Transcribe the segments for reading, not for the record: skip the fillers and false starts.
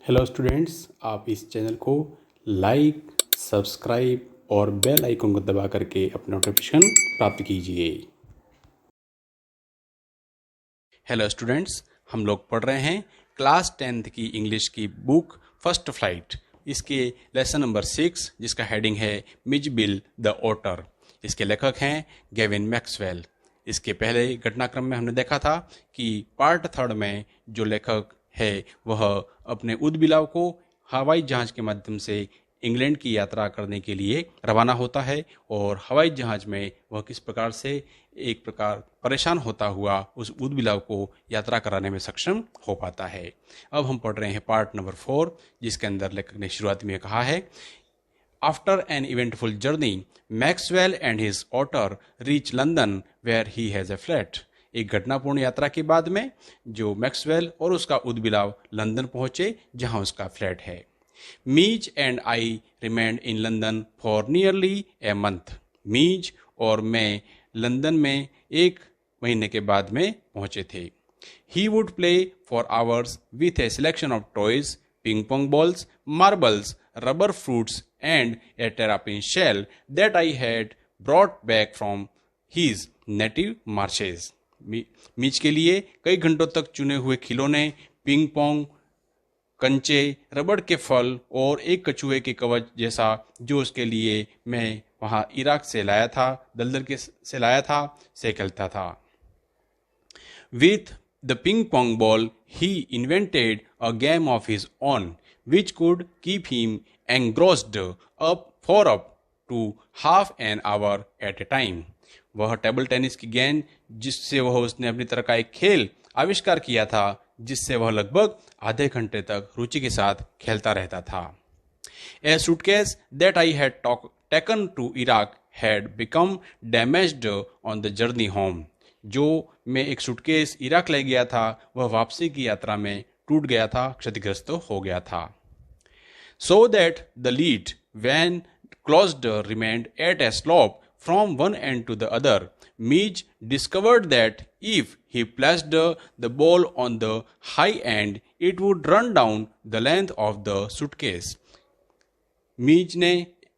Hello students, आप इस channel को लाइक, सब्सक्राइब और बेल आइकन को दबा करके अपना नोटिफिकेशन प्राप्त कीजिए। हेलो स्टूडेंट्स, हम लोग पढ़ रहे हैं क्लास 10th की इंग्लिश की बुक फर्स्ट फ्लाइट। इसके लेसन नंबर 6 जिसका हेडिंग है मिजबिल द ओटर। इसके लेखक हैं गेविन मैक्सवेल। इसके पहले घटनाक्रम में हमने देखा था कि पार्ट 3 में जो लेखक है वह अपने उदबिलाव को हवाई जहाज के माध्यम से इंग्लैंड की यात्रा करने के लिए रवाना होता है और हवाई जहाज में वह किस प्रकार से एक प्रकार परेशान होता हुआ उस उदबिलाव को यात्रा कराने में सक्षम हो पाता है। अब हम पढ़ रहे हैं पार्ट नंबर 4 जिसके अंदर लेखक ने शुरुआत में कहा है, after an eventful journey Maxwell and his otter reach London where he has a flat. एक घटनापूर्ण यात्रा के बाद में जो मैक्सवेल और उसका उदबिलाव लंदन पहुंचे जहां उसका फ्लैट है। मीज and I remained in London for nearly a month. मीज और मैं लंदन में एक महीने के बाद में पहुंचे थे। He would play for hours with a selection of toys, ping pong balls, marbles, rubber fruits and a terrapin shell that I had brought back from his native marshes. Mij के लिए कई घंटों तक चुने हुए खिलौने, पिंग पोंग, कंचे, रबड़ के फल और एक कछुए के कवच जैसा जो उसके लिए मैं वहाँ इराक से लाया था, दलदल के से लाया था, से खेलता था। With the ping pong ball, he invented a game of his own, which could keep him engrossed up to half an hour at a time. वह टेबल टेनिस की गेंद जिससे वह उसने अपनी तरह का एक खेल आविष्कार किया था जिससे वह लगभग आधे घंटे तक रुचि के साथ खेलता रहता था। A suitcase that I had taken to Iraq had become damaged on the journey home. जो मैं एक सूटकेस इराक ले गया था वह वापसी की यात्रा में टूट गया था, क्षतिग्रस्त हो गया था। So that the lead, when closed, remained at a slope from one end to the other. Midge discovered that if he placed the ball on the high end, it would run down the length of the suitcase. मीज ने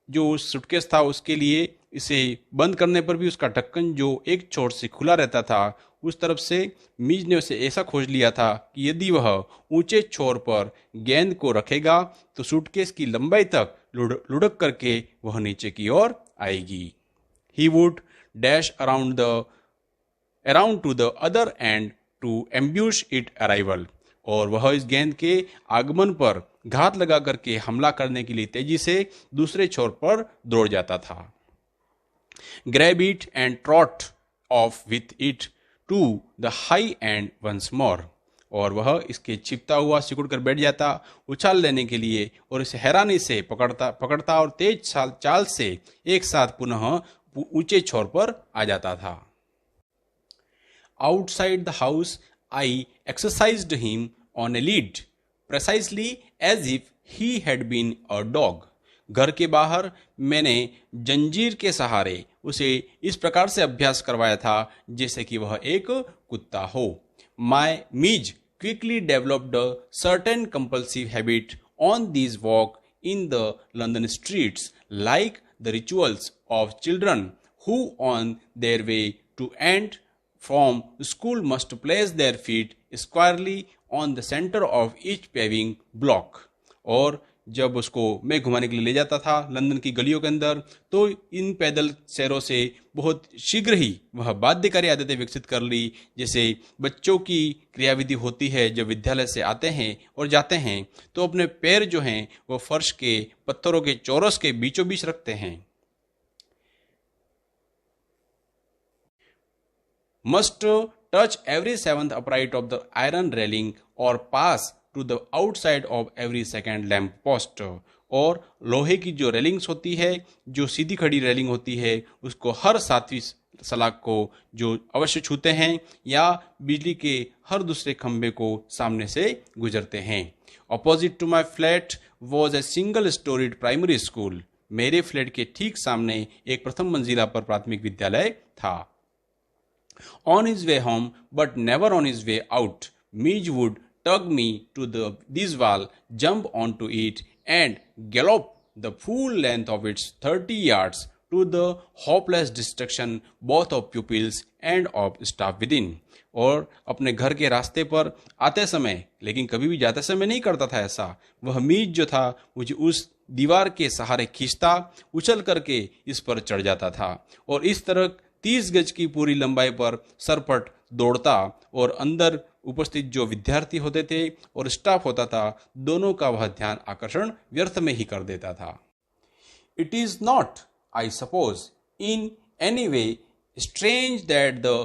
जो suitcase था उसके लिए इसे बंद करने पर भी उसका ढक्कन जो एक छोर से खुला रहता था उस तरफ से मीज ने उसे ऐसा खोज लिया था कि यदि वह ऊंचे छोर पर गेंद को रखेगा तो सूटकेस की लंबाई तक लुढ़क करके वह नीचे की ओर आएगी। He would dash around to the other end to ambush its arrival. और वह इस गेंद के आगमन पर घात लगा करके हमला करने के लिए तेजी से दूसरे छोर पर दौड़ जाता था। Grab it and trot off with it to the high end once more. और वह इसके छिपता हुआ सिकुड़ कर बैठ जाता उछाल लेने के लिए और इसे हैरानी से पकड़ता और तेज चाल से एक साथ पुनः ऊंचे छोर पर आ जाता था। Outside the house, I exercised him on a lead, precisely as if he had been a dog. घर के बाहर मैंने जंजीर के सहारे उसे इस प्रकार से अभ्यास करवाया था जैसे कि वह एक कुत्ता हो। My Midge quickly developed a certain compulsive habit on these walk in the London streets, like the rituals of children who on their way to and from school must place their feet squarely on the center of each paving block. और जब उसको मैं घुमाने के लिए ले जाता था लंदन की गलियों के अंदर तो इन पैदल सैरों से बहुत शीघ्र ही वह बाध्यकारी आदतें विकसित कर ली, जैसे बच्चों की क्रियाविधि होती है जब विद्यालय से आते हैं और जाते हैं तो अपने पैर जो हैं वो फर्श के पत्थरों के चौरस के बीचों बीच रखते हैं। Must touch every seventh upright of the iron railing or pass to the outside of every second lamp post. और लोहे की जो रेलिंग्स होती है, जो सीधी खड़ी रेलिंग होती है, उसको हर 7वीं सलाख को जो अवश्य छूते हैं या बिजली के हर दूसरे खंभे को सामने से गुजरते हैं। Opposite to my flat was a single storied primary school. मेरे फ्लैट के ठीक सामने एक प्रथम मंजिला पर प्राथमिक विद्यालय था। On his way home, but never on his way out, Midge would tug me to this wall, jump onto it, and gallop the full length of its 30 yards to the hopeless destruction both of pupils and of staff within. और अपने घर के रास्ते पर आते समय, लेकिन कभी भी जाते समय नहीं करता था ऐसा, वह मीज जो था मुझे उस दीवार के सहारे खींचता, उछल करके इस पर चढ़ जाता था और इस तरह 30 गज की पूरी लंबाई पर सरपट दौड़ता और अंदर उपस्थित जो विद्यार्थी होते थे और स्टाफ होता था, दोनों का वह ध्यान आकर्षण व्यर्थ में ही कर देता था. It is not, I suppose, in any way strange that the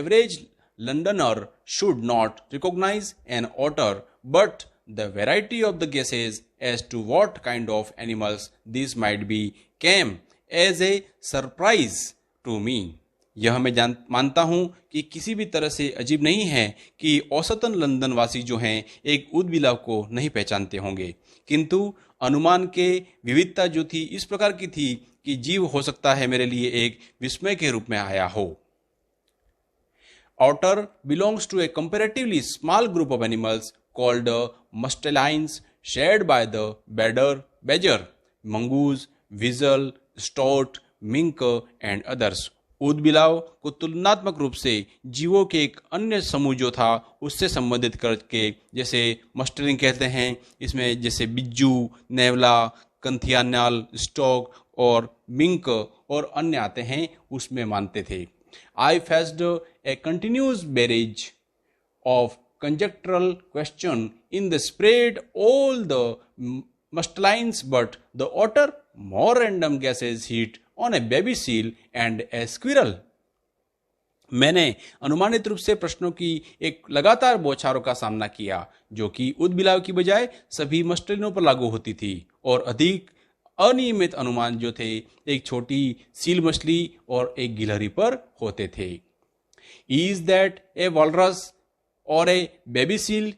average Londoner should not recognize an otter, but the variety of the guesses as to what kind of animals these might be came as a surprise to me. यह मैं मानता हूँ कि किसी भी तरह से अजीब नहीं है कि औसतन लंदन वासी जो हैं एक ऊदबिलाव को नहीं पहचानते होंगे, किंतु अनुमान के विविधता जो थी इस प्रकार की थी कि जीव हो सकता है मेरे लिए एक विस्मय के रूप में आया हो. Otter belongs to a comparatively small group of animals called mustelines, shared by the badger, mongoose, weasel, stoat, mink and others. ऊदबिलाव को तुलनात्मक रूप से जीवों के एक अन्य समूह जो था उससे संबंधित करके, जैसे मस्टरिंग कहते हैं, इसमें जैसे बिज्जू, नेवला, कंथियानाल, स्टॉक और मिंक और अन्य आते हैं, उसमें मानते थे. I faced a continuous barrage of conjectural question in the spread all the mustelines, but the otter more random guesses hit on a baby seal and a squirrel. मैंने अनुमानित रूप से प्रश्नों की एक लगातार बौछारों का सामना किया जो कि ऊदबिलाव की बजाय सभी मस्टलिनों पर लागू होती थी, और अधिक अनियमित अनुमान जो थे एक छोटी सील मछली और एक गिलहरी पर होते थे. Is that a walrus or a baby seal?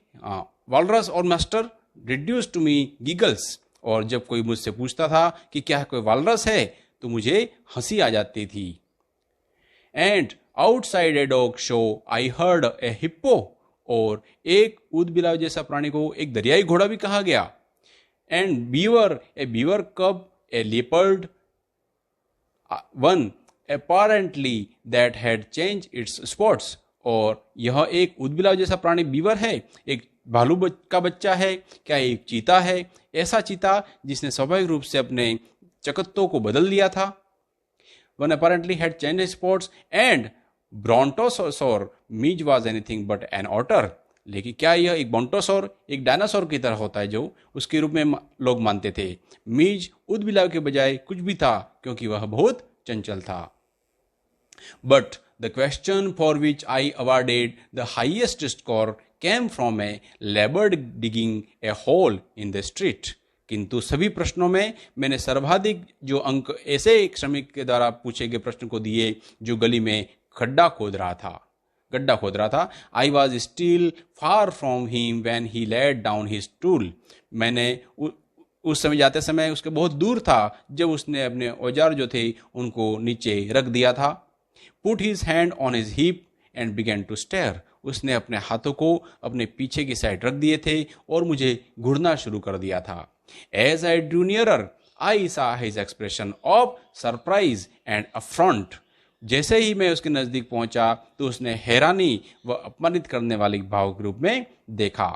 walrus और master reduced to me giggles. और जब कोई मुझसे पूछता था कि क्या कोई वालरस है तो मुझे हंसी आ जाती थी. And outside a dog show I heard a hippo. और एक ऊदबिलाव जैसा प्राणी को एक दरियाई घोड़ा भी कहा गया. And beaver, a beaver cub, a leopard, one apparently that had changed its spots. और यह एक ऊदबिलाव जैसा प्राणी बीवर है, एक भालू का बच्चा है, क्या एक चीता है, ऐसा चीता जिसने स्वाभाविक रूप से अपने चकत्तों को बदल दिया था. One apparently had changed its spots and brontosaur midge was anything but an otter. लेकिन क्या यह एक बॉन्टोसौर, एक डायनासोर की तरह होता है जो उसके रूप में लोग मानते थे. मीज ऊदबिलाव के बजाय कुछ भी था क्योंकि वह बहुत चंचल था. But the question for which I awarded the highest score came from a labourer digging a hole in the street. किंतु सभी प्रश्नों में मैंने सर्वाधिक जो अंक ऐसे एक श्रमिक के द्वारा पूछे गए प्रश्न को दिए जो गली में गड्ढा खोद रहा था. I was still far from him when he laid down his tool. मैंने उस समय जाते समय उसके बहुत दूर था जब उसने अपने औजार जो थे उनको नीचे रख दिया था. Put his hand on his hip and began to stare. उसने अपने हाथों को अपने पीछे की साइड रख दिए थे और मुझे घूरना शुरू कर दिया था. As I drew nearer I saw his expression of surprise and affront. जैसे ही मैं उसके नजदीक पहुंचा तो उसने हैरानी व अपमानित करने वाले भाव के रूप में देखा.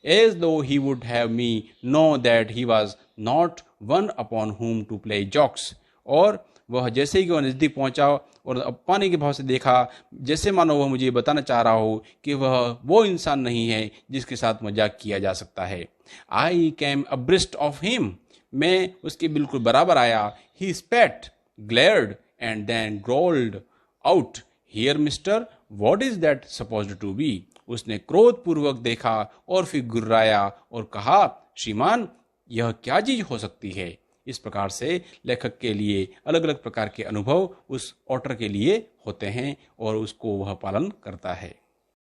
As though he would have me know that he was not one upon whom to play jokes. और वह जैसे ही वह नजदीक पहुंचा और अपमानी के भाव से देखा, जैसे मानो वह मुझे बताना चाह रहा हो कि वह वो इंसान नहीं है जिसके साथ मजाक किया जा सकता है. I came abreast of him. मैं उसके बिल्कुल बराबर आया. He spat, glared and then growled out, "Here, mister, what is that supposed to be?" उसने क्रोध पूर्वक देखा और फिर गुर्राया और कहा, श्रीमान, यह क्या चीज हो सकती है. इस प्रकार से लेखक के लिए अलग अलग प्रकार के अनुभव उस ऑटर के लिए होते हैं और उसको वह पालन करता है.